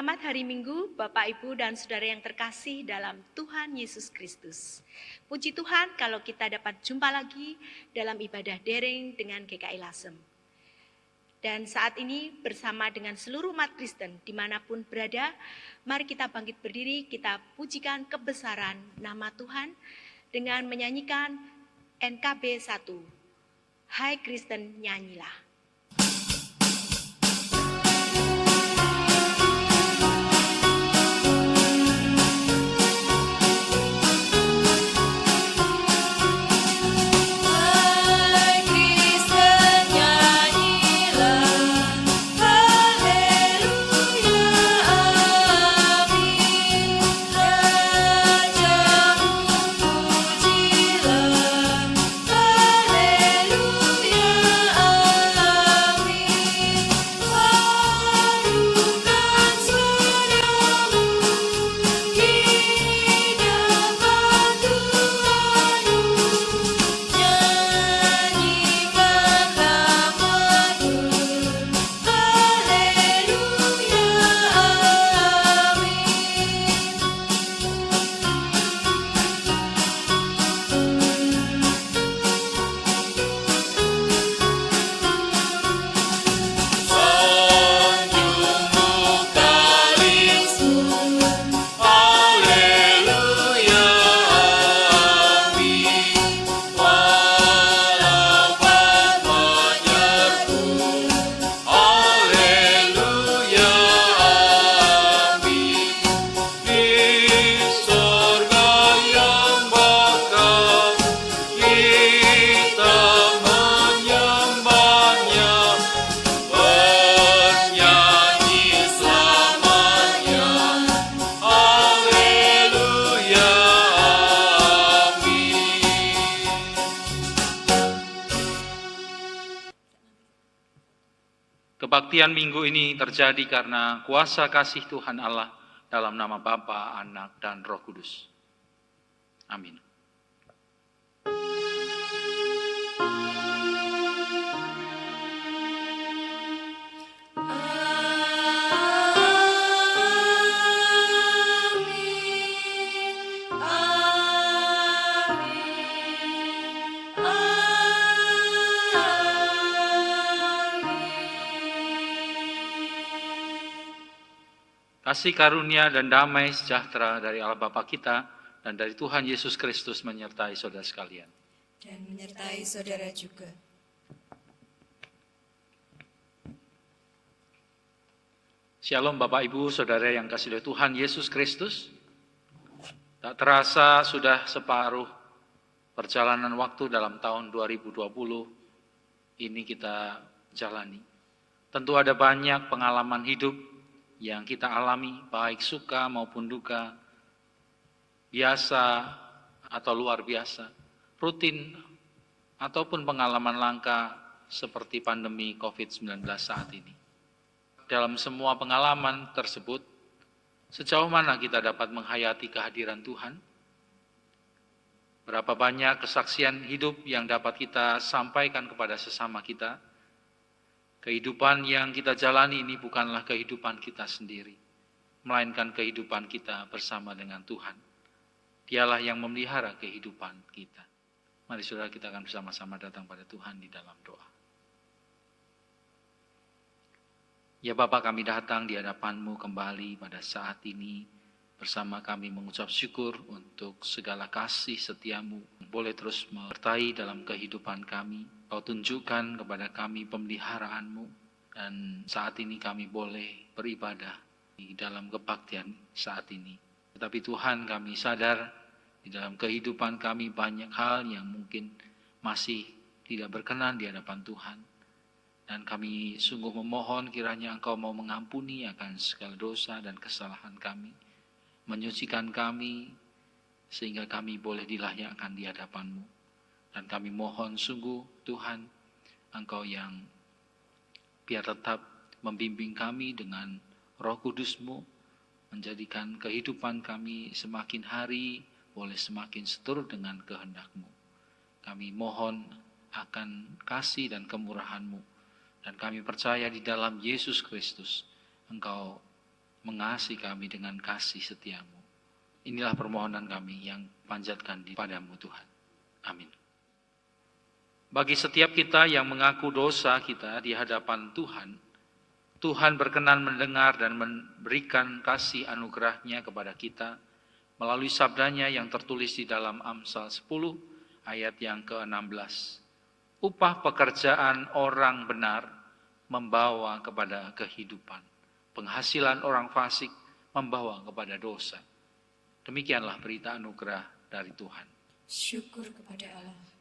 Selamat hari Minggu, Bapak, Ibu, dan Saudara yang terkasih dalam Tuhan Yesus Kristus. Puji Tuhan kalau kita dapat jumpa lagi dalam ibadah daring dengan GKI Lasem. Dan saat ini bersama dengan seluruh umat Kristen dimanapun berada, mari kita bangkit berdiri, kita pujikan kebesaran nama Tuhan dengan menyanyikan NKB 1. Hai Kristen, nyanyilah. Kebaktian minggu ini terjadi karena kuasa kasih Tuhan Allah dalam nama Bapa, Anak, dan Roh Kudus. Amin. Kasih karunia dan damai sejahtera dari Allah Bapa kita dan dari Tuhan Yesus Kristus menyertai saudara sekalian. Dan menyertai saudara juga. Shalom Bapak Ibu Saudara yang kasih oleh Tuhan Yesus Kristus. Tak terasa sudah separuh perjalanan waktu dalam tahun 2020 ini kita jalani. Tentu ada banyak pengalaman hidup yang kita alami, baik suka maupun duka, biasa atau luar biasa, rutin ataupun pengalaman langka seperti pandemi COVID-19 saat ini. Dalam semua pengalaman tersebut, sejauh mana kita dapat menghayati kehadiran Tuhan? Berapa banyak kesaksian hidup yang dapat kita sampaikan kepada sesama kita? Kehidupan yang kita jalani ini bukanlah kehidupan kita sendiri, melainkan kehidupan kita bersama dengan Tuhan. Dialah yang memelihara kehidupan kita. Mari saudara, kita akan bersama-sama datang pada Tuhan di dalam doa. Ya Bapa, kami datang di hadapan-Mu kembali pada saat ini. Bersama kami mengucap syukur untuk segala kasih setia-Mu. Boleh terus menyertai dalam kehidupan kami. Kau tunjukkan kepada kami pemeliharaan-Mu. Dan saat ini kami boleh beribadah di dalam kebaktian saat ini. Tetapi Tuhan, kami sadar di dalam kehidupan kami banyak hal yang mungkin masih tidak berkenan di hadapan Tuhan. Dan kami sungguh memohon kiranya Engkau mau mengampuni akan segala dosa dan kesalahan kami. Menyucikan kami sehingga kami boleh dilayakan di hadapan-Mu. Dan kami mohon sungguh Tuhan, Engkau yang biar tetap membimbing kami dengan Roh Kudus-Mu, menjadikan kehidupan kami semakin hari boleh semakin seturut dengan kehendak-Mu. Kami mohon akan kasih dan kemurahan-Mu. Dan kami percaya di dalam Yesus Kristus, Engkau mengasihi kami dengan kasih setiamu. Inilah permohonan kami yang panjatkan padamu Tuhan. Amin. Bagi setiap kita yang mengaku dosa kita di hadapan Tuhan, Tuhan berkenan mendengar dan memberikan kasih anugerah-Nya kepada kita melalui sabdanya yang tertulis di dalam Amsal 10 ayat yang ke-16. Upah pekerjaan orang benar membawa kepada kehidupan. Penghasilan orang fasik membawa kepada dosa. Demikianlah berita anugerah dari Tuhan. Syukur kepada Allah.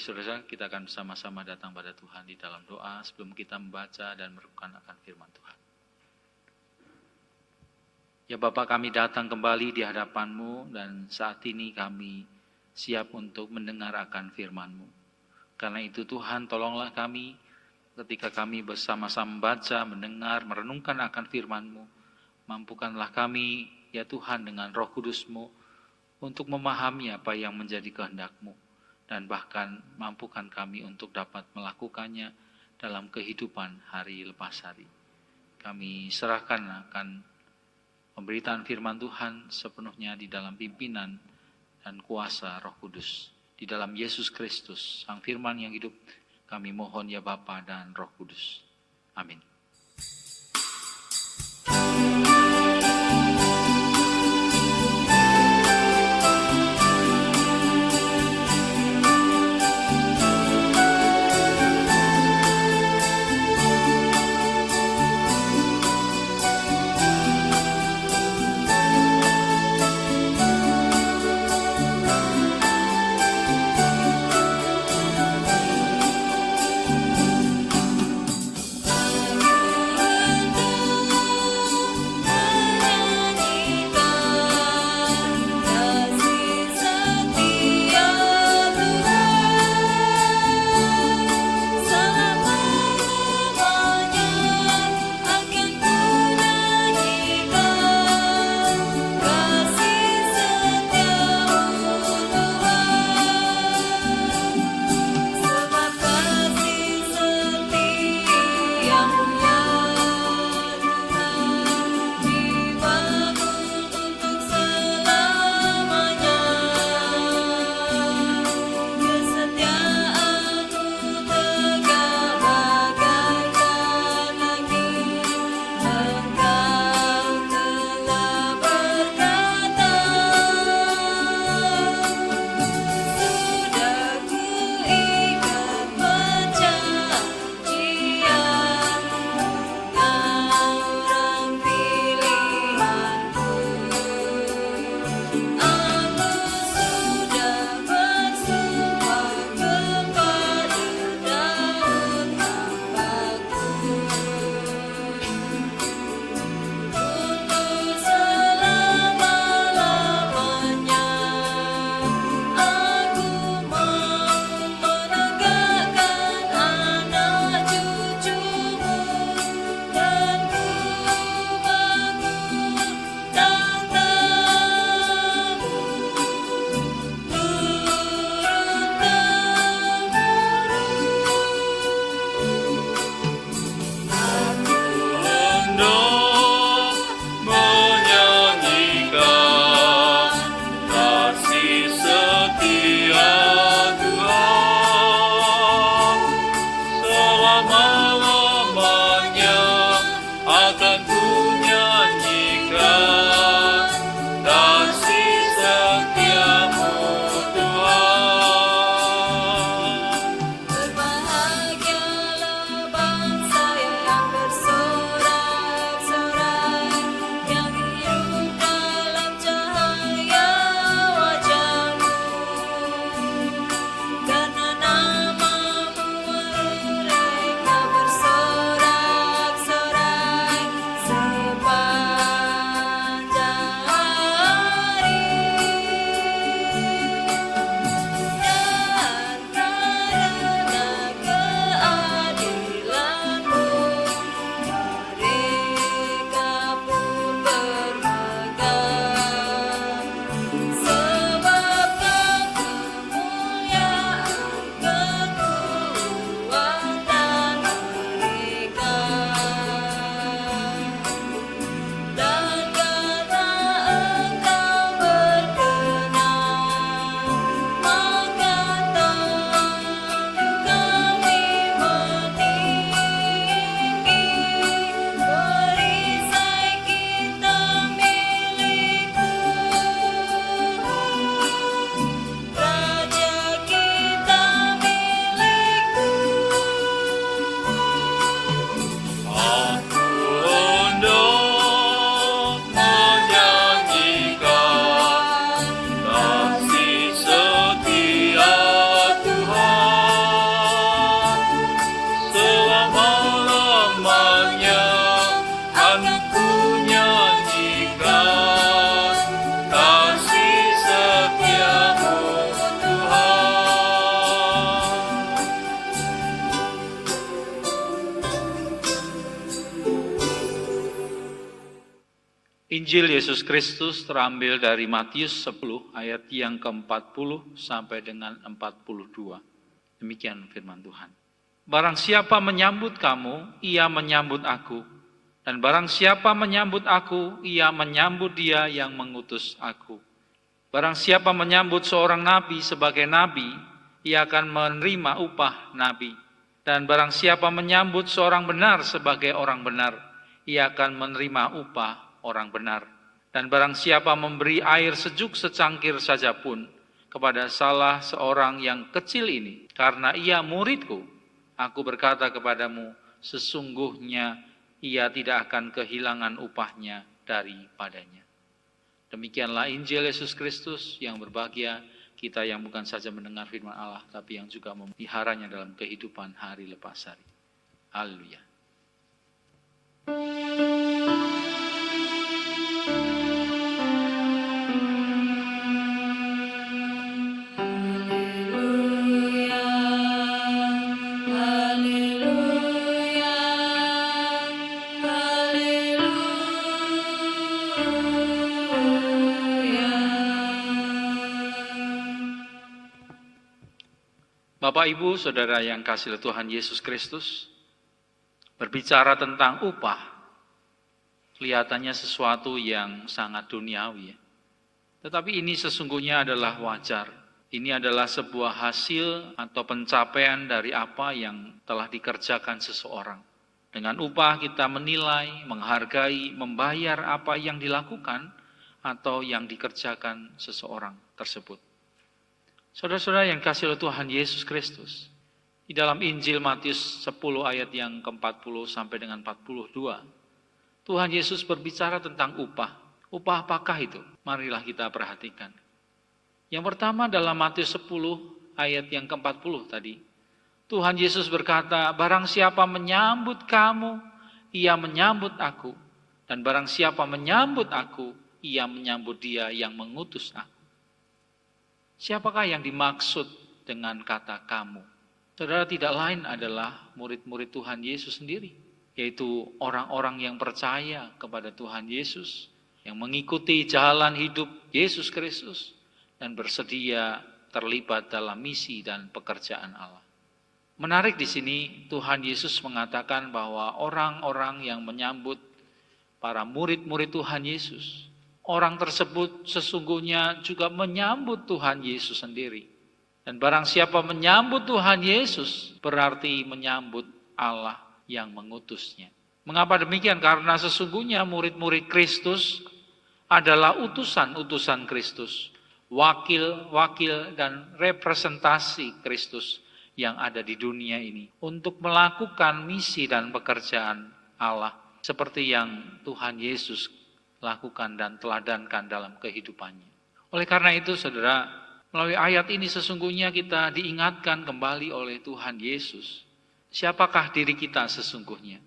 Saudara, kita akan bersama-sama datang pada Tuhan di dalam doa sebelum kita membaca dan merenungkan akan firman Tuhan. Ya Bapa, kami datang kembali di hadapan-Mu dan saat ini kami siap untuk mendengar akan firman-Mu. Karena itu Tuhan, tolonglah kami ketika kami bersama-sama membaca, mendengar, merenungkan akan firman-Mu. Mampukanlah kami, ya Tuhan, dengan Roh Kudus-Mu untuk memahami apa yang menjadi kehendak-Mu. Dan bahkan mampukan kami untuk dapat melakukannya dalam kehidupan hari lepas hari. Kami serahkan akan pemberitaan firman Tuhan sepenuhnya di dalam pimpinan dan kuasa Roh Kudus. Di dalam Yesus Kristus, Sang Firman yang hidup, kami mohon ya Bapa dan Roh Kudus. Amin. Injil Yesus Kristus terambil dari Matius 10 ayat yang ke-40 sampai dengan 42. Demikian firman Tuhan. Barang siapa menyambut kamu, ia menyambut aku. Dan barang siapa menyambut aku, ia menyambut dia yang mengutus aku. Barang siapa menyambut seorang nabi sebagai nabi, ia akan menerima upah nabi. Dan barang siapa menyambut seorang benar sebagai orang benar, ia akan menerima upah orang benar. Dan barang siapa memberi air sejuk secangkir saja pun kepada salah seorang yang kecil ini, karena ia muridku, aku berkata kepadamu, sesungguhnya ia tidak akan kehilangan upahnya daripadanya. Demikianlah Injil Yesus Kristus. Yang berbahagia kita yang bukan saja mendengar firman Allah, tapi yang juga memeliharanya dalam kehidupan hari lepas hari. Haleluya. Bapak, Ibu, Saudara yang kasih Tuhan Yesus Kristus, berbicara tentang upah, kelihatannya sesuatu yang sangat duniawi. Tetapi ini sesungguhnya adalah wajar. Ini adalah sebuah hasil atau pencapaian dari apa yang telah dikerjakan seseorang. Dengan upah kita menilai, menghargai, membayar apa yang dilakukan atau yang dikerjakan seseorang tersebut. Saudara-saudara yang kasih oleh Tuhan Yesus Kristus, di dalam Injil Matius 10 ayat yang ke-40 sampai dengan 42, Tuhan Yesus berbicara tentang upah. Upah apakah itu? Marilah kita perhatikan. Yang pertama dalam Matius 10 ayat yang ke-40 tadi, Tuhan Yesus berkata, barang siapa menyambut kamu, ia menyambut aku. Dan barang siapa menyambut aku, ia menyambut dia yang mengutus aku. Siapakah yang dimaksud dengan kata kamu? Saudara, tidak lain adalah murid-murid Tuhan Yesus sendiri, yaitu orang-orang yang percaya kepada Tuhan Yesus, yang mengikuti jalan hidup Yesus Kristus, dan bersedia terlibat dalam misi dan pekerjaan Allah. Menarik di sini, Tuhan Yesus mengatakan bahwa orang-orang yang menyambut para murid-murid Tuhan Yesus, orang tersebut sesungguhnya juga menyambut Tuhan Yesus sendiri. Dan barang siapa menyambut Tuhan Yesus, berarti menyambut Allah yang mengutusnya. Mengapa demikian? Karena sesungguhnya murid-murid Kristus adalah utusan-utusan Kristus. Wakil-wakil dan representasi Kristus yang ada di dunia ini. Untuk melakukan misi dan pekerjaan Allah. Seperti yang Tuhan Yesus lakukan dan teladankan dalam kehidupannya. Oleh karena itu, saudara, melalui ayat ini sesungguhnya kita diingatkan kembali oleh Tuhan Yesus. Siapakah diri kita sesungguhnya?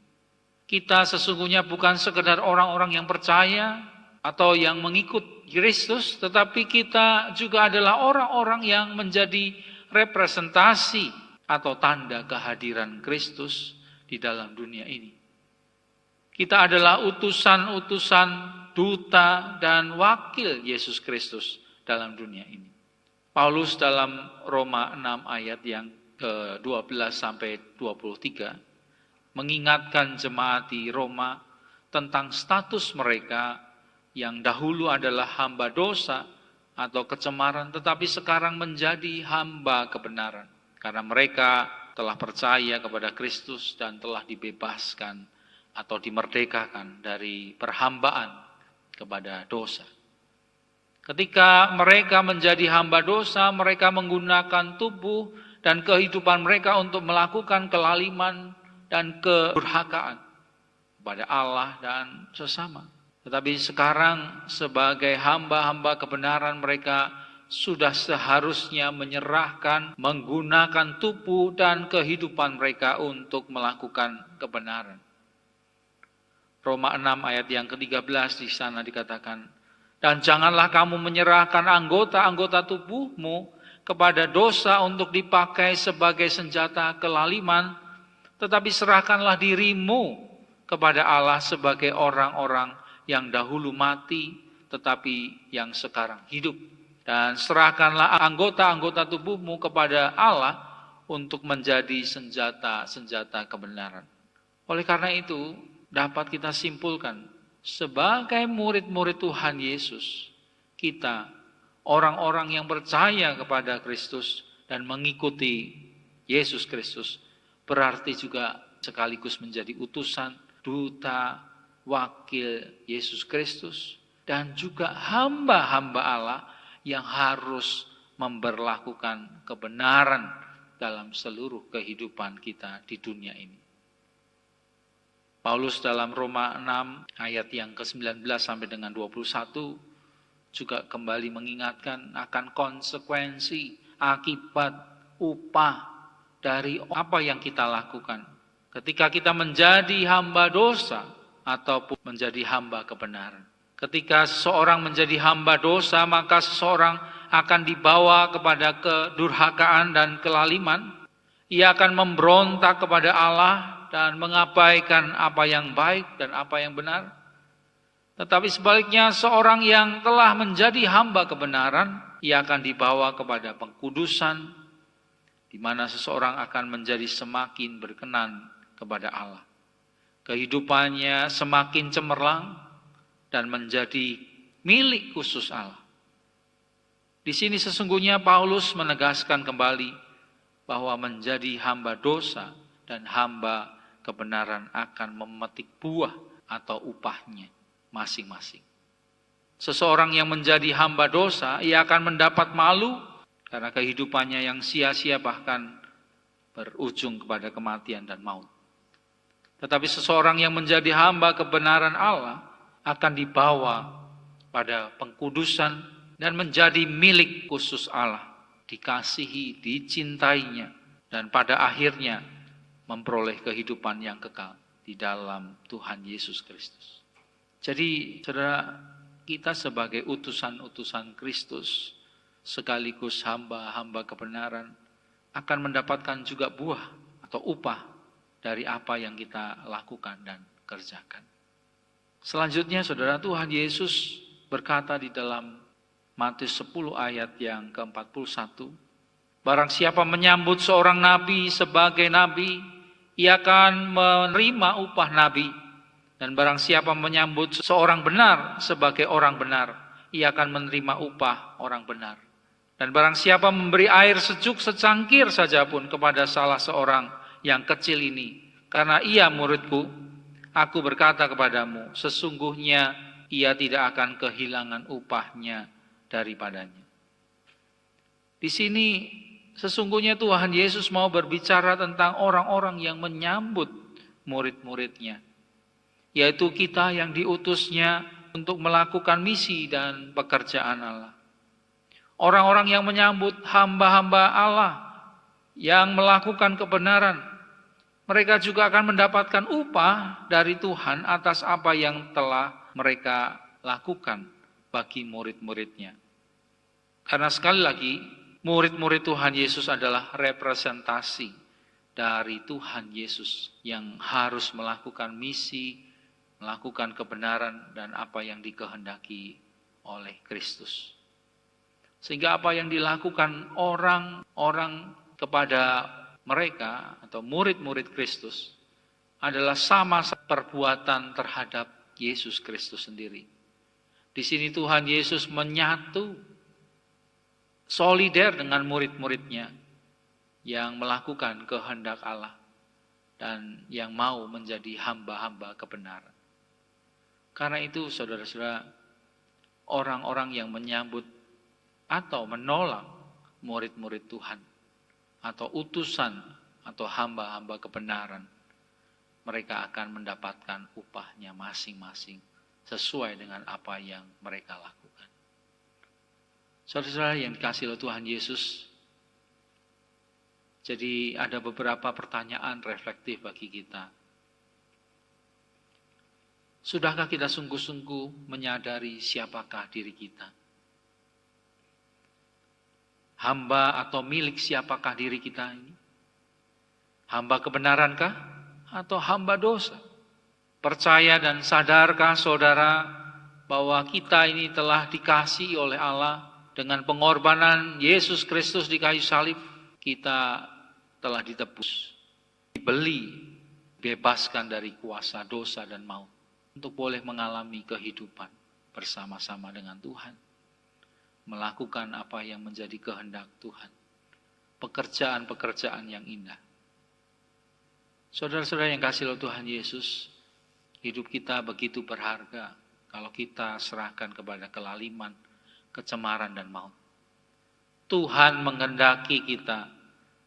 Kita sesungguhnya bukan sekedar orang-orang yang percaya atau yang mengikut Kristus, tetapi kita juga adalah orang-orang yang menjadi representasi atau tanda kehadiran Kristus di dalam dunia ini. Kita adalah utusan-utusan, duta dan wakil Yesus Kristus dalam dunia ini. Paulus dalam Roma 6 ayat yang ke-12 sampai 23 mengingatkan jemaat di Roma tentang status mereka yang dahulu adalah hamba dosa atau kecemaran, tetapi sekarang menjadi hamba kebenaran. Karena mereka telah percaya kepada Kristus dan telah dibebaskan atau dimerdekakan dari perhambaan kepada dosa. Ketika mereka menjadi hamba dosa, mereka menggunakan tubuh dan kehidupan mereka untuk melakukan kelaliman dan kedurhakaan kepada Allah dan sesama. Tetapi sekarang sebagai hamba-hamba kebenaran, mereka sudah seharusnya menyerahkan, menggunakan tubuh dan kehidupan mereka untuk melakukan kebenaran. Roma 6 ayat yang ke-13 di sana dikatakan, dan janganlah kamu menyerahkan anggota-anggota tubuhmu kepada dosa untuk dipakai sebagai senjata kelaliman, tetapi serahkanlah dirimu kepada Allah sebagai orang-orang yang dahulu mati tetapi yang sekarang hidup. Dan serahkanlah anggota-anggota tubuhmu kepada Allah untuk menjadi senjata-senjata kebenaran. Oleh karena itu, dapat kita simpulkan, sebagai murid-murid Tuhan Yesus, kita, orang-orang yang percaya kepada Kristus dan mengikuti Yesus Kristus, berarti juga sekaligus menjadi utusan, duta, wakil Yesus Kristus, dan juga hamba-hamba Allah yang harus memberlakukan kebenaran dalam seluruh kehidupan kita di dunia ini. Paulus dalam Roma 6 ayat yang ke-19 sampai dengan 21 juga kembali mengingatkan akan konsekuensi, akibat, upah dari apa yang kita lakukan. Ketika kita menjadi hamba dosa ataupun menjadi hamba kebenaran. Ketika seseorang menjadi hamba dosa, maka seseorang akan dibawa kepada kedurhakaan dan kelaliman. Ia akan memberontak kepada Allah dan mengabaikan apa yang baik dan apa yang benar. Tetapi sebaliknya, seorang yang telah menjadi hamba kebenaran, ia akan dibawa kepada pengkudusan, di mana seseorang akan menjadi semakin berkenan kepada Allah. Kehidupannya semakin cemerlang dan menjadi milik khusus Allah. Di sini sesungguhnya Paulus menegaskan kembali bahwa menjadi hamba dosa dan hamba kebenaran akan memetik buah atau upahnya masing-masing. Seseorang yang menjadi hamba dosa, ia akan mendapat malu karena kehidupannya yang sia-sia bahkan berujung kepada kematian dan maut. Tetapi seseorang yang menjadi hamba kebenaran Allah akan dibawa pada pengkudusan dan menjadi milik khusus Allah, dikasihi, dicintainya, dan pada akhirnya memperoleh kehidupan yang kekal di dalam Tuhan Yesus Kristus. Jadi, saudara, kita sebagai utusan-utusan Kristus, sekaligus hamba-hamba kebenaran, akan mendapatkan juga buah atau upah dari apa yang kita lakukan dan kerjakan. Selanjutnya, saudara, Tuhan Yesus berkata di dalam Matius 10 ayat yang ke-41, barang siapa menyambut seorang nabi sebagai nabi, ia akan menerima upah nabi. Dan barang siapa menyambut seorang benar sebagai orang benar, ia akan menerima upah orang benar. Dan barang siapa memberi air sejuk secangkir saja pun kepada salah seorang yang kecil ini, karena ia muridku, aku berkata kepadamu, sesungguhnya ia tidak akan kehilangan upahnya daripadanya. Di sini sesungguhnya Tuhan Yesus mau berbicara tentang orang-orang yang menyambut murid-muridnya, yaitu kita yang diutusnya untuk melakukan misi dan pekerjaan Allah. Orang-orang yang menyambut hamba-hamba Allah yang melakukan kebenaran, mereka juga akan mendapatkan upah dari Tuhan atas apa yang telah mereka lakukan bagi murid-muridnya. Karena sekali lagi, murid-murid Tuhan Yesus adalah representasi dari Tuhan Yesus yang harus melakukan misi, melakukan kebenaran dan apa yang dikehendaki oleh Kristus. Sehingga apa yang dilakukan orang-orang kepada mereka atau murid-murid Kristus adalah sama perbuatan terhadap Yesus Kristus sendiri. Di sini Tuhan Yesus menyatu, solider dengan murid-muridnya yang melakukan kehendak Allah dan yang mau menjadi hamba-hamba kebenaran. Karena itu saudara-saudara, orang-orang yang menyambut atau menolak murid-murid Tuhan atau utusan atau hamba-hamba kebenaran, mereka akan mendapatkan upahnya masing-masing sesuai dengan apa yang mereka lakukan. Saudara-saudara yang dikasihi oleh Tuhan Yesus, jadi ada beberapa pertanyaan reflektif bagi kita. Sudahkah kita sungguh-sungguh menyadari siapakah diri kita? Hamba atau milik siapakah diri kita ini? Hamba kebenarankah atau hamba dosa? Percaya dan sadarkah saudara bahwa kita ini telah dikasihi oleh Allah dengan pengorbanan Yesus Kristus di kayu salib? Kita telah ditebus, dibeli, bebaskan dari kuasa dosa dan maut untuk boleh mengalami kehidupan bersama-sama dengan Tuhan, melakukan apa yang menjadi kehendak Tuhan, pekerjaan-pekerjaan yang indah. Saudara-saudara yang kasih oleh Tuhan Yesus, hidup kita begitu berharga kalau kita serahkan kepada kelaliman, kecemaran dan maut. Tuhan menghendaki kita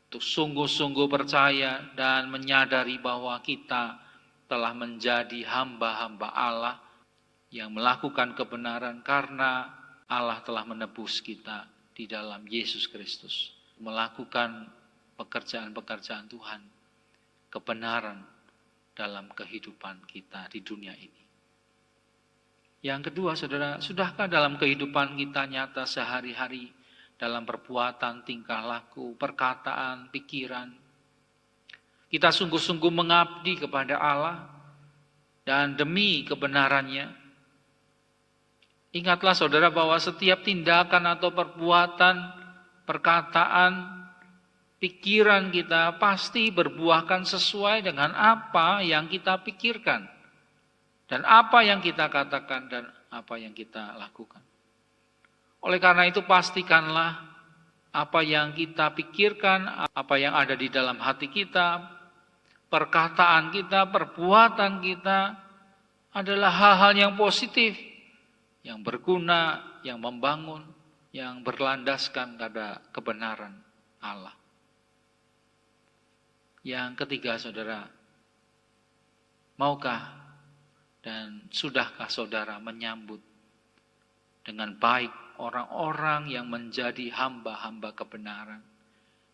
untuk sungguh-sungguh percaya dan menyadari bahwa kita telah menjadi hamba-hamba Allah yang melakukan kebenaran karena Allah telah menebus kita di dalam Yesus Kristus. Melakukan pekerjaan-pekerjaan Tuhan, kebenaran dalam kehidupan kita di dunia ini. Yang kedua, saudara, sudahkah dalam kehidupan kita nyata sehari-hari, dalam perbuatan, tingkah laku, perkataan, pikiran, kita sungguh-sungguh mengabdi kepada Allah dan demi kebenarannya? Ingatlah saudara bahwa setiap tindakan atau perbuatan, perkataan, pikiran kita pasti berbuahkan sesuai dengan apa yang kita pikirkan dan apa yang kita katakan dan apa yang kita lakukan. Oleh karena itu pastikanlah apa yang kita pikirkan, apa yang ada di dalam hati kita, perkataan kita, perbuatan kita adalah hal-hal yang positif, yang berguna, yang membangun, yang berlandaskan pada kebenaran Allah. Yang ketiga, saudara, maukah dan sudahkah saudara menyambut dengan baik orang-orang yang menjadi hamba-hamba kebenaran,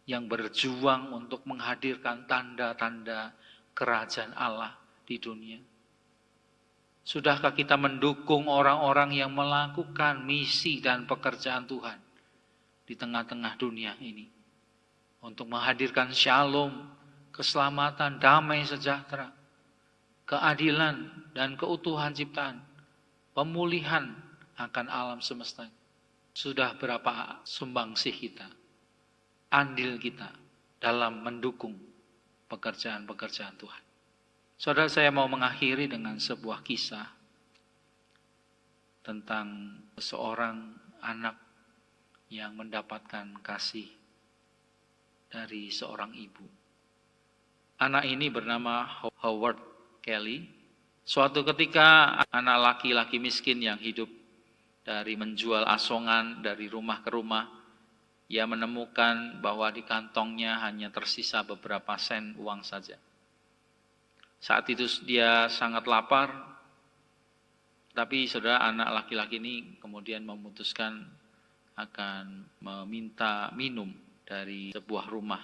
yang berjuang untuk menghadirkan tanda-tanda kerajaan Allah di dunia? Sudahkah kita mendukung orang-orang yang melakukan misi dan pekerjaan Tuhan di tengah-tengah dunia ini untuk menghadirkan shalom, keselamatan, damai sejahtera, keadilan dan keutuhan ciptaan, pemulihan akan alam semesta? Sudah berapa sumbangsih kita, andil kita dalam mendukung pekerjaan-pekerjaan Tuhan? Saudara, saya mau mengakhiri dengan sebuah kisah tentang seorang anak yang mendapatkan kasih dari seorang ibu. Anak ini bernama Howard Kelly. Suatu ketika anak laki-laki miskin yang hidup dari menjual asongan dari rumah ke rumah, ia menemukan bahwa di kantongnya hanya tersisa beberapa sen uang saja. Saat itu dia sangat lapar, tapi saudara, anak laki-laki ini kemudian memutuskan akan meminta minum dari sebuah rumah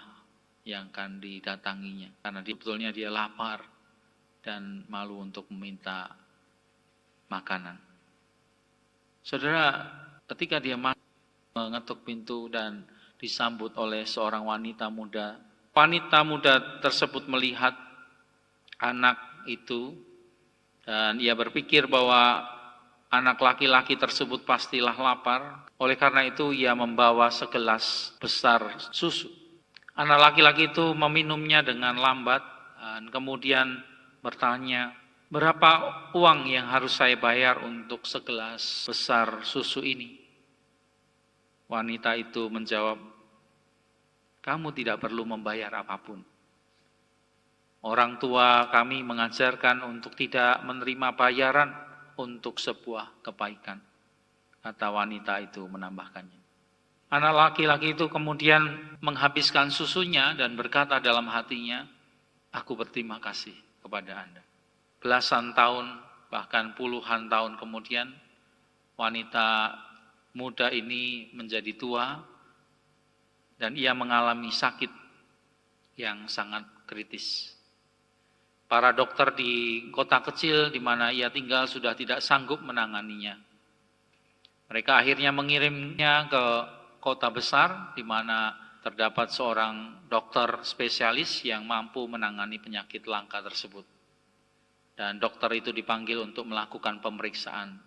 yang akan didatanginya. Karena sebetulnya dia lapar dan malu untuk meminta makanan. Saudara, ketika dia mengetuk pintu dan disambut oleh seorang wanita muda, tersebut melihat anak itu dan ia berpikir bahwa anak laki-laki tersebut pastilah lapar. Oleh karena itu ia membawa segelas besar susu. Anak laki-laki itu meminumnya dengan lambat dan kemudian bertanya, "Berapa uang yang harus saya bayar untuk segelas besar susu ini?" Wanita itu menjawab, "Kamu tidak perlu membayar apapun. Orang tua kami mengajarkan untuk tidak menerima bayaran untuk sebuah kebaikan," kata wanita itu menambahkannya. Anak laki-laki itu kemudian menghabiskan susunya dan berkata dalam hatinya, "Aku berterima kasih kepada Anda." Belasan tahun, bahkan puluhan tahun kemudian, wanita muda ini menjadi tua dan ia mengalami sakit yang sangat kritis. Para dokter di kota kecil di mana ia tinggal sudah tidak sanggup menanganinya. Mereka akhirnya mengirimnya ke kota besar di mana terdapat seorang dokter spesialis yang mampu menangani penyakit langka tersebut. dan dokter itu dipanggil untuk melakukan pemeriksaan.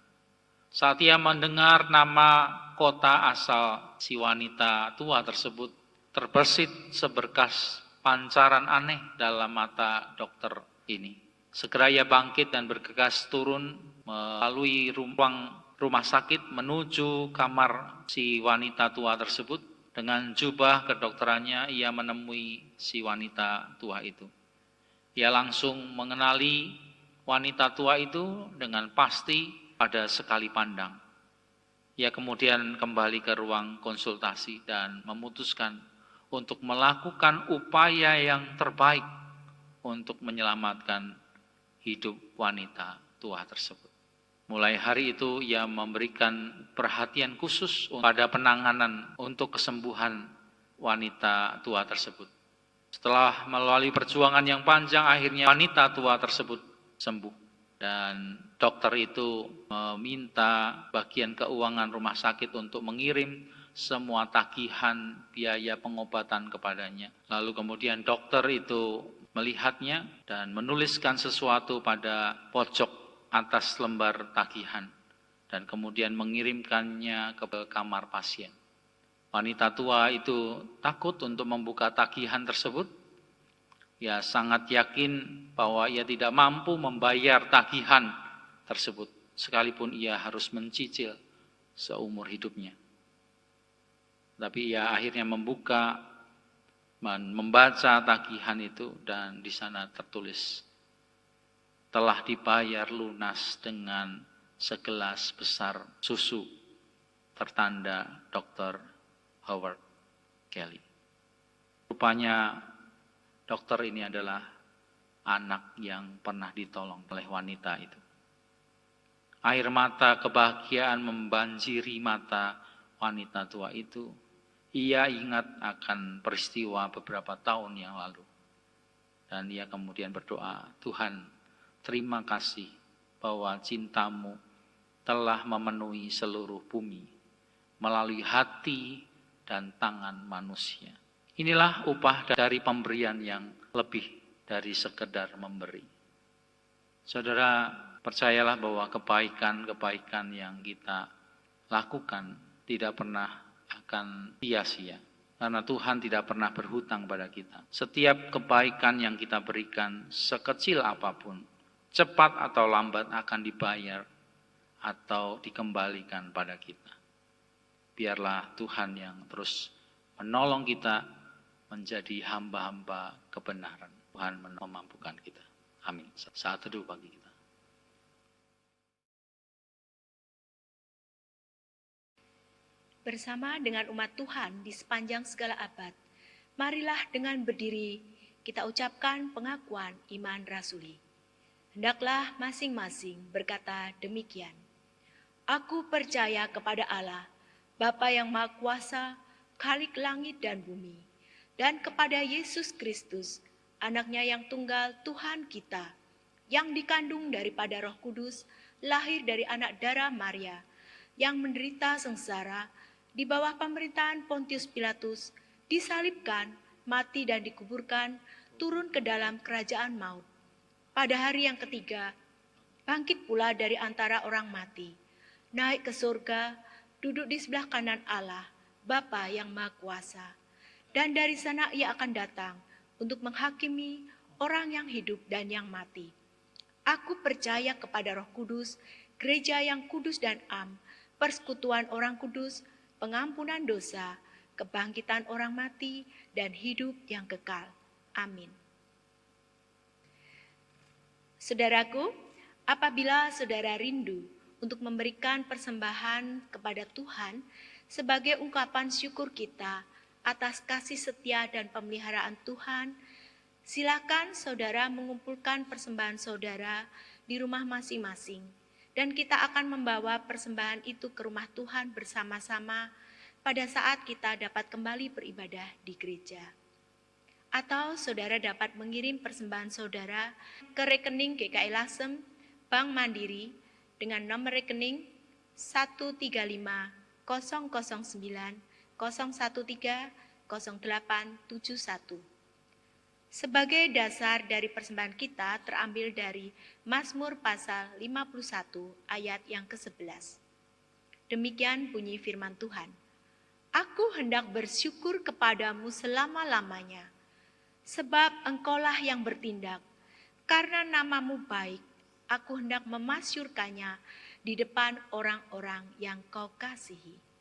Saat ia mendengar nama kota asal si wanita tua tersebut, terbersit seberkas pancaran aneh dalam mata dokter ini. Segera ia bangkit dan bergegas turun melalui ruang rumah sakit menuju kamar si wanita tua tersebut. Dengan jubah kedokterannya ia menemui si wanita tua itu. Ia langsung mengenali wanita tua itu dengan pasti pada sekali pandang. Ia kemudian kembali ke ruang konsultasi dan memutuskan untuk melakukan upaya yang terbaik untuk menyelamatkan hidup wanita tua tersebut. Mulai hari itu ia memberikan perhatian khusus pada penanganan untuk kesembuhan wanita tua tersebut. Setelah melalui perjuangan yang panjang, akhirnya wanita tua tersebut sembuh. Dan dokter itu meminta bagian keuangan rumah sakit untuk mengirim semua tagihan biaya pengobatan kepadanya. Lalu kemudian dokter itu melihatnya dan menuliskan sesuatu pada pojok atas lembar tagihan dan kemudian mengirimkannya ke kamar pasien. Wanita tua itu takut untuk membuka tagihan tersebut. Ia sangat yakin bahwa ia tidak mampu membayar tagihan tersebut, sekalipun ia harus mencicil seumur hidupnya. Tapi ia akhirnya membuka dan membaca tagihan itu, dan di sana tertulis, telah dibayar lunas dengan segelas besar susu, tertanda Dr. Howard Kelly. Rupanya dokter ini adalah anak yang pernah ditolong oleh wanita itu. Air mata kebahagiaan membanjiri mata wanita tua itu. Ia ingat akan peristiwa beberapa tahun yang lalu. Dan ia kemudian berdoa, Tuhan, terima kasih bahwa cintamu telah memenuhi seluruh bumi melalui hati dan tangan manusia. Inilah upah dari pemberian yang lebih dari sekedar memberi. Saudara, percayalah bahwa kebaikan-kebaikan yang kita lakukan tidak pernah akan sia-sia. Karena Tuhan tidak pernah berhutang pada kita. Setiap kebaikan yang kita berikan, sekecil apapun, cepat atau lambat akan dibayar atau dikembalikan pada kita. Biarlah Tuhan yang terus menolong kita menjadi hamba-hamba kebenaran. Tuhan memampukan kita. Amin. Saat teduh bagi kita. Bersama dengan umat Tuhan di sepanjang segala abad, marilah dengan berdiri kita ucapkan pengakuan iman rasuli. Hendaklah masing-masing berkata demikian. Aku percaya kepada Allah, Bapa yang Maha Kuasa, Khalik langit dan bumi, dan kepada Yesus Kristus, anaknya yang tunggal Tuhan kita, yang dikandung daripada Roh Kudus, lahir dari anak darah Maria, yang menderita sengsara di bawah pemerintahan Pontius Pilatus, disalibkan, mati dan dikuburkan, turun ke dalam kerajaan maut. Pada hari yang ketiga, bangkit pula dari antara orang mati, naik ke surga, duduk di sebelah kanan Allah, Bapa yang Maha Kuasa. Dan dari sana ia akan datang untuk menghakimi orang yang hidup dan yang mati. Aku percaya kepada Roh Kudus, gereja yang kudus dan am, persekutuan orang kudus, pengampunan dosa, kebangkitan orang mati, dan hidup yang kekal. Amin. Saudaraku, apabila saudara rindu untuk memberikan persembahan kepada Tuhan sebagai ungkapan syukur kita atas kasih setia dan pemeliharaan Tuhan, silakan saudara mengumpulkan persembahan saudara di rumah masing-masing, dan kita akan membawa persembahan itu ke rumah Tuhan bersama-sama pada saat kita dapat kembali beribadah di gereja. Atau saudara dapat mengirim persembahan saudara ke rekening GKI Lasem, Bank Mandiri, dengan nomor rekening 135 009 013 0871. Sebagai dasar dari persembahan kita terambil dari Mazmur pasal 51 ayat yang ke-11. Demikian bunyi firman Tuhan. Aku hendak bersyukur kepadamu selama-lamanya, sebab engkaulah yang bertindak. Karena namamu baik, aku hendak memasyurkannya di depan orang-orang yang kau kasihi.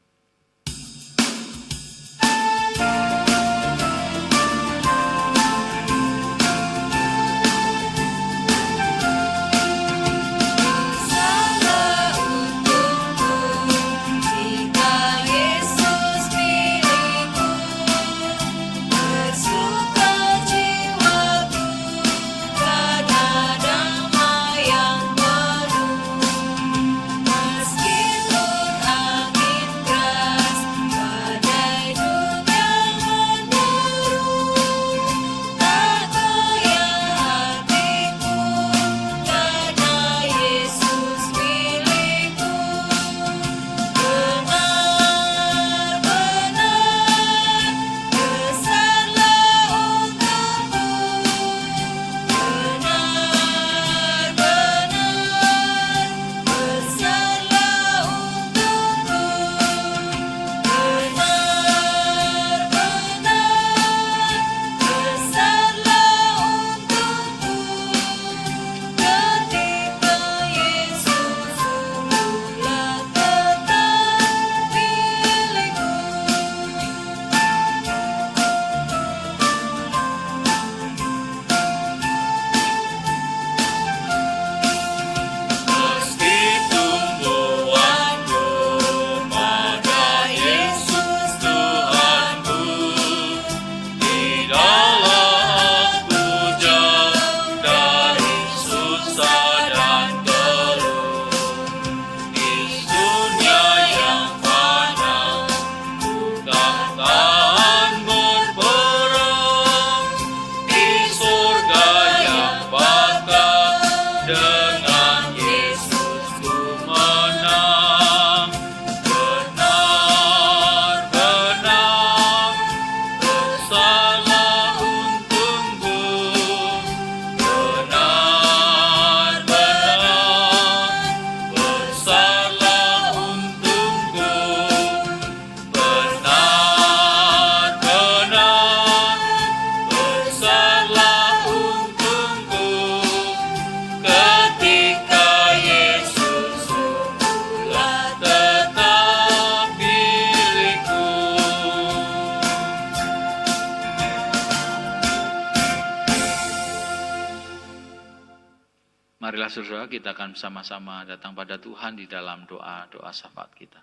Marilah saudara, kita akan bersama-sama datang pada Tuhan di dalam doa-doa syafaat kita.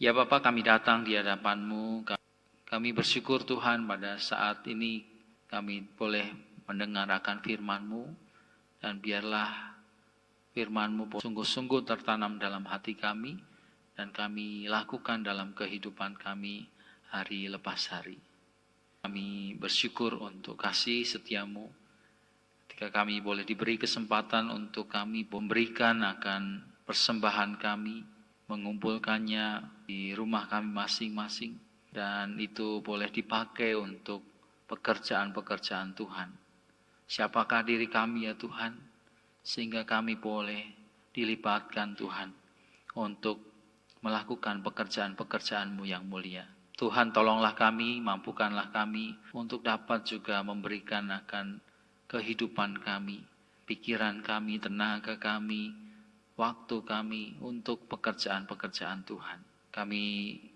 Ya Bapa, kami datang di hadapan-Mu, kami bersyukur Tuhan pada saat ini kami boleh mendengar akan firman-Mu, dan biarlah firman-Mu sungguh-sungguh tertanam dalam hati kami, dan kami lakukan dalam kehidupan kami hari lepas hari. Kami bersyukur untuk kasih setia-Mu, ketika kami boleh diberi kesempatan untuk kami memberikan akan persembahan kami, mengumpulkannya di rumah kami masing-masing, dan itu boleh dipakai untuk pekerjaan-pekerjaan Tuhan. Siapakah diri kami ya Tuhan, sehingga kami boleh dilibatkan Tuhan untuk melakukan pekerjaan-pekerjaan-Mu yang mulia. Tuhan, tolonglah kami, mampukanlah kami untuk dapat juga memberikan akan kehidupan kami, pikiran kami, tenaga kami, waktu kami untuk pekerjaan-pekerjaan Tuhan. Kami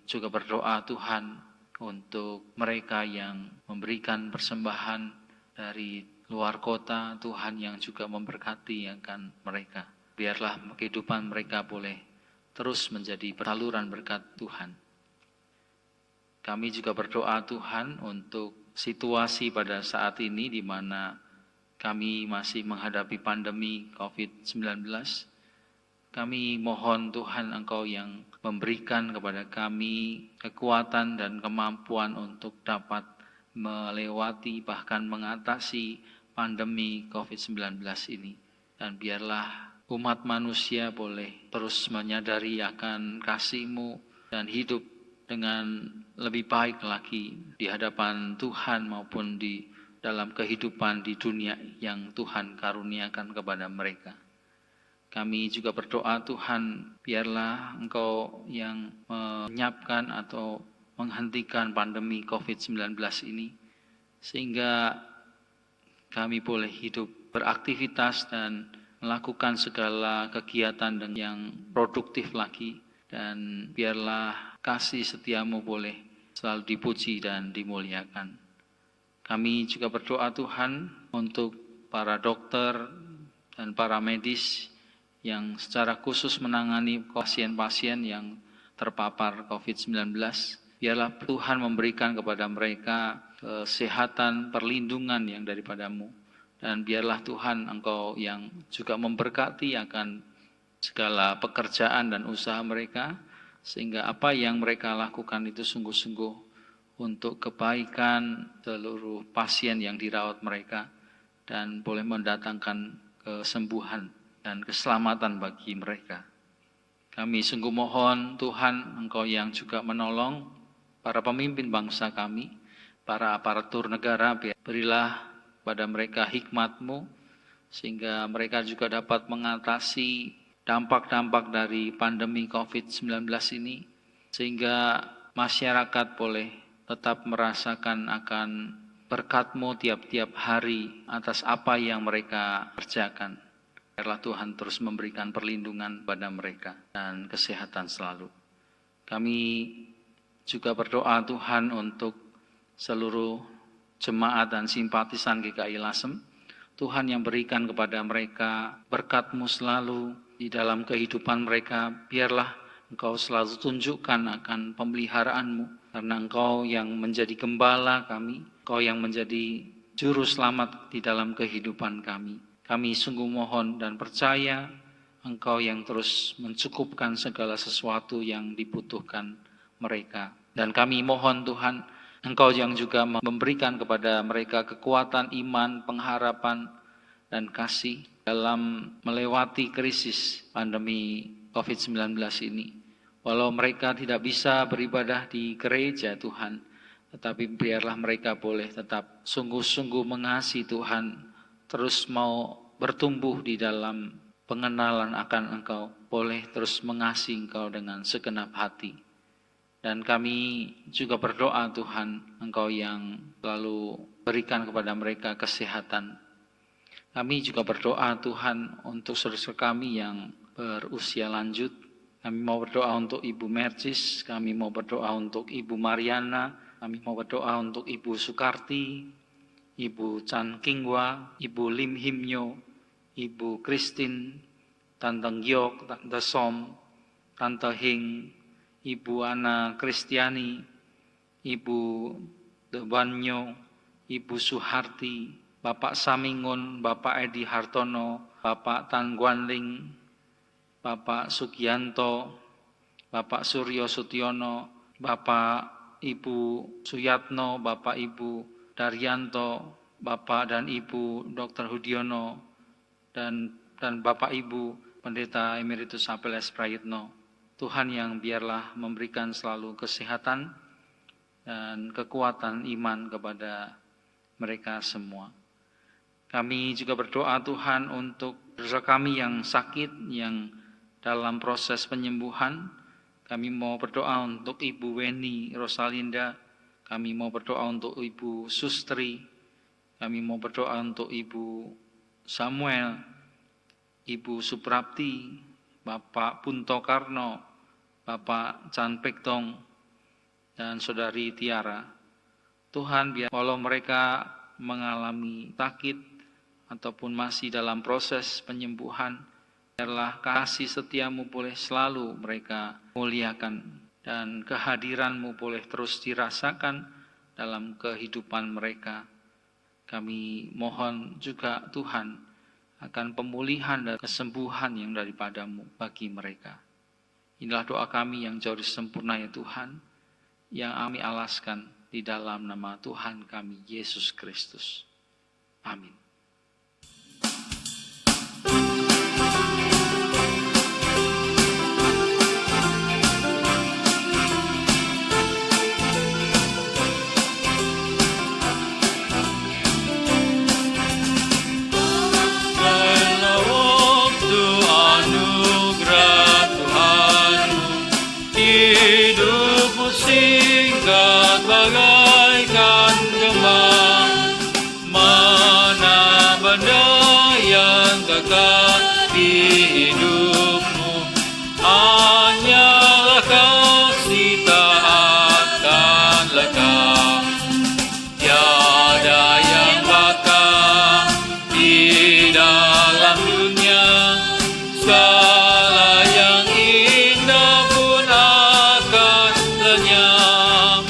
juga berdoa Tuhan untuk mereka yang memberikan persembahan dari luar kota, Tuhan yang juga memberkati akan mereka. Biarlah kehidupan mereka boleh terus menjadi saluran berkat Tuhan. Kami juga berdoa Tuhan untuk situasi pada saat ini di mana kami masih menghadapi pandemi COVID-19. Kami mohon Tuhan Engkau yang memberikan kepada kami kekuatan dan kemampuan untuk dapat melewati bahkan mengatasi pandemi COVID-19 ini. Dan biarlah umat manusia boleh terus menyadari akan kasih-Mu dan hidup dengan lebih baik lagi di hadapan Tuhan maupun di dalam kehidupan di dunia yang Tuhan karuniakan kepada mereka. Kami juga berdoa Tuhan, biarlah Engkau yang menyiapkan atau menghentikan pandemi COVID-19 ini, sehingga kami boleh hidup beraktivitas dan melakukan segala kegiatan yang produktif lagi. Dan biarlah kasih setiamu boleh selalu dipuji dan dimuliakan. Kami juga berdoa Tuhan untuk para dokter dan para medis yang secara khusus menangani pasien-pasien yang terpapar COVID-19. Biarlah Tuhan memberikan kepada mereka kesehatan, perlindungan yang daripadamu. Dan biarlah Tuhan Engkau yang juga memberkati akan segala pekerjaan dan usaha mereka, sehingga apa yang mereka lakukan itu sungguh-sungguh untuk kebaikan seluruh pasien yang dirawat mereka dan boleh mendatangkan kesembuhan dan keselamatan bagi mereka. Kami sungguh mohon Tuhan Engkau yang juga menolong para pemimpin bangsa kami, para aparatur negara, berilah pada mereka hikmat-Mu sehingga mereka juga dapat mengatasi dampak-dampak dari pandemi COVID-19 ini, sehingga masyarakat boleh tetap merasakan akan berkat-Mu tiap-tiap hari atas apa yang mereka kerjakan. Biarlah Tuhan terus memberikan perlindungan pada mereka dan kesehatan selalu. Kami juga berdoa Tuhan untuk seluruh jemaat dan simpatisan GKI Lasem. Tuhan yang berikan kepada mereka berkat-Mu selalu di dalam kehidupan mereka. Biarlah Engkau selalu tunjukkan akan pemeliharaan-Mu, karena Engkau yang menjadi gembala kami, Engkau yang menjadi juru selamat di dalam kehidupan kami. Kami sungguh mohon dan percaya Engkau yang terus mencukupkan segala sesuatu yang dibutuhkan mereka. Dan kami mohon Tuhan, Engkau yang juga memberikan kepada mereka kekuatan iman, pengharapan, dan kasih dalam melewati krisis pandemi COVID-19 ini. Walau mereka tidak bisa beribadah di gereja Tuhan, tetapi biarlah mereka boleh tetap sungguh-sungguh mengasihi Tuhan, terus mau bertumbuh di dalam pengenalan akan Engkau, boleh terus mengasihi Engkau dengan segenap hati. Dan kami juga berdoa Tuhan, Engkau yang selalu berikan kepada mereka kesehatan. Kami juga berdoa Tuhan untuk saudara kami yang berusia lanjut. Kami mau berdoa untuk Ibu Mercis, kami mau berdoa untuk Ibu Mariana, kami mau berdoa untuk Ibu Sukarti, Ibu Chan Kingwa, Ibu Lim Himnyo, Ibu Christine, Tante Gyok, Tante Som, Tante Hing, Ibu Ana Kristiani, Ibu Dewanyo, Ibu Suharti, Bapak Samingun, Bapak Edi Hartono, Bapak Tan Guanling, Bapak Sugianto, Bapak Suryo Sutiono, Bapak Ibu Suyatno, Bapak Ibu Daryanto, Bapak dan Ibu Dr. Hudiono, dan Bapak Ibu Pendeta Emeritus Apeles Prayitno. Tuhan yang biarlah memberikan selalu kesehatan dan kekuatan iman kepada mereka semua. Kami juga berdoa Tuhan untuk saudara kami yang sakit, yang dalam proses penyembuhan. Kami mau berdoa untuk Ibu Weni Rosalinda, kami mau berdoa untuk Ibu Sustri, kami mau berdoa untuk Ibu Samuel, Ibu Suprapti, Bapak Punto Karno, Bapak Chan Pektong, dan Saudari Tiara. Tuhan, biar walau mereka mengalami sakit ataupun masih dalam proses penyembuhan, biarlah kasih setiamu boleh selalu mereka muliakan, dan kehadiranmu boleh terus dirasakan dalam kehidupan mereka. Kami mohon juga Tuhan akan pemulihan dan kesembuhan yang daripadamu bagi mereka. Inilah doa kami yang jauh sempurna ya Tuhan, yang kami alaskan di dalam nama Tuhan kami Yesus Kristus. Amin. hidupmu, hanyalah kasih tak akan lekang. Tiada yang bakal di dalam dunia, segala yang indah pun akan lenyap.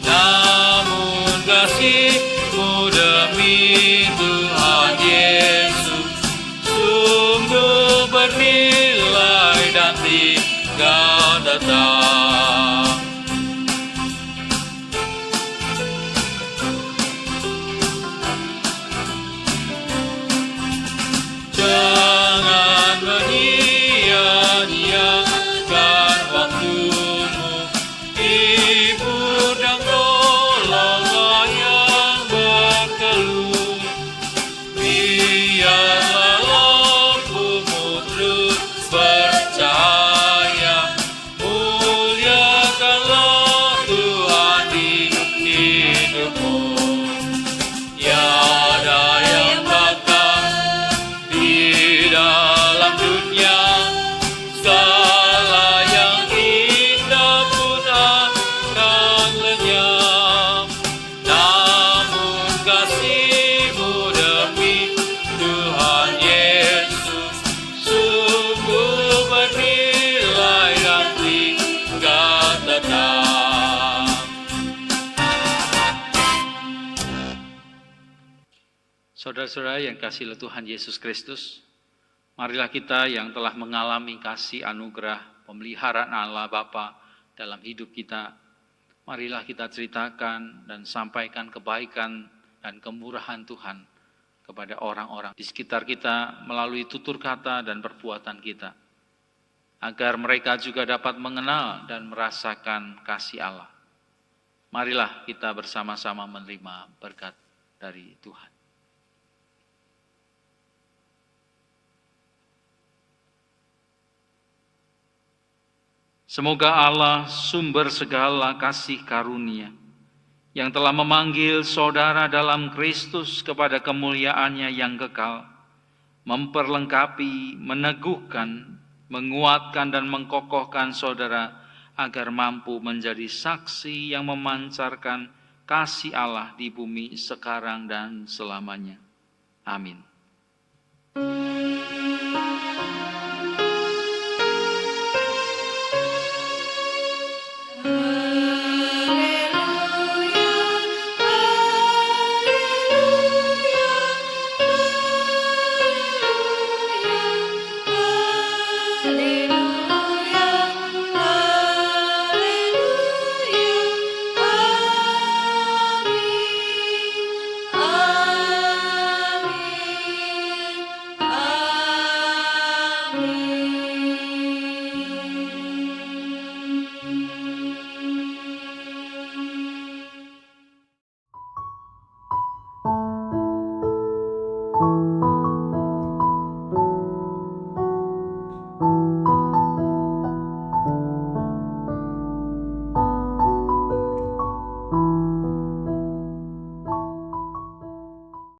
Namun kasih-Mu demi Tuhan Yesus sungguh bernilai dan tinggal tetap. Jangan menyia-nyiakan waktumu, hibur dan tolonglah yang berkeluh. Biarlah lampumu terus bercahaya, muliakanlah Tuhan di hidupmu. Tiada yang bakal di dalam dunia, segala yang indah pun akan lenyap. Namun kasih-Mu demi Tuhan Yesus sungguh bernilai dan tinggal tetap. Saudara-saudara yang kasih Tuhan Yesus Kristus, marilah kita yang telah mengalami kasih anugerah pemeliharaan Allah Bapa dalam hidup kita, marilah kita ceritakan dan sampaikan kebaikan dan kemurahan Tuhan kepada orang-orang di sekitar kita melalui tutur kata dan perbuatan kita, agar mereka juga dapat mengenal dan merasakan kasih Allah. Marilah kita bersama-sama menerima berkat dari Tuhan. Semoga Allah sumber segala kasih karunia yang telah memanggil saudara dalam Kristus kepada kemuliaannya yang kekal, memperlengkapi, meneguhkan, menguatkan dan mengkokohkan saudara agar mampu menjadi saksi yang memancarkan kasih Allah di bumi sekarang dan selamanya. Amin.